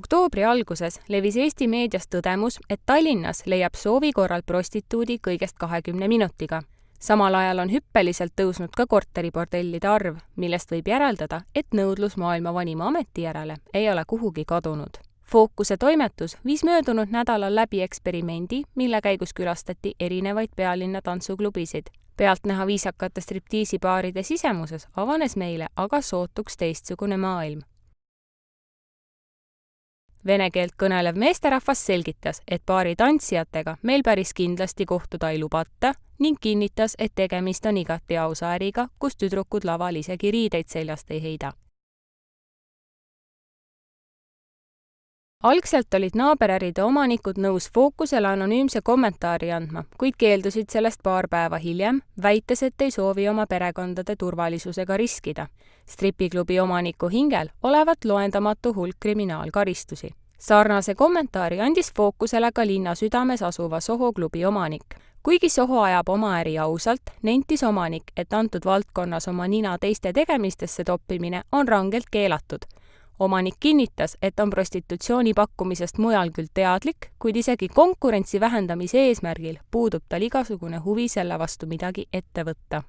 Oktoobri alguses levis Eesti meedias tõdemus, et Tallinnas leiab soovi korral prostituudi kõigest 20 minutiga. Samal ajal on hüppeliselt tõusnud ka korteribordellide arv, millest võib järeldada, et nõudlus maailma vanima ameti järele ei ole kuhugi kadunud. Fookuse toimetus viis möödunud nädalal läbi eksperimendi, mille käigus külastati erinevaid pealinna tantsuklubisid. Pealtnäha viisakate striptiisipaaride sisemuses avanes meile aga sootuks teistsugune maailm. Vene keelt kõnelev meesterahvas selgitas, et paari tantsijatega meil päris kindlasti kohtuda ei lubata ning kinnitas, et tegemist on igati ausa äriga, kus tüdrukud laval isegi riideid seljast ei heida. Algselt olid naaberäride omanikud nõus Fookusele anonüümse kommentaari andma, kuid keeldusid sellest paar päeva hiljem, väites, et ei soovi oma perekondade turvalisusega riskida. Stripiklubi omaniku hingel olevat loendamatu hulk kriminaalkaristusi. Sarnase kommentaari andis Fookusele ka linna südames asuva Soho klubi omanik. Kuigi Soho ajab oma äri ausalt, nentis omanik, et antud valdkonnas oma nina teiste tegemistesse toppimine on rangelt keelatud. Omanik kinnitas, et on prostitutsiooni pakkumisest mujal küll teadlik, kuid isegi konkurentsi vähendamise eesmärgil puudub tal igasugune huvi selle vastu midagi ette võtta.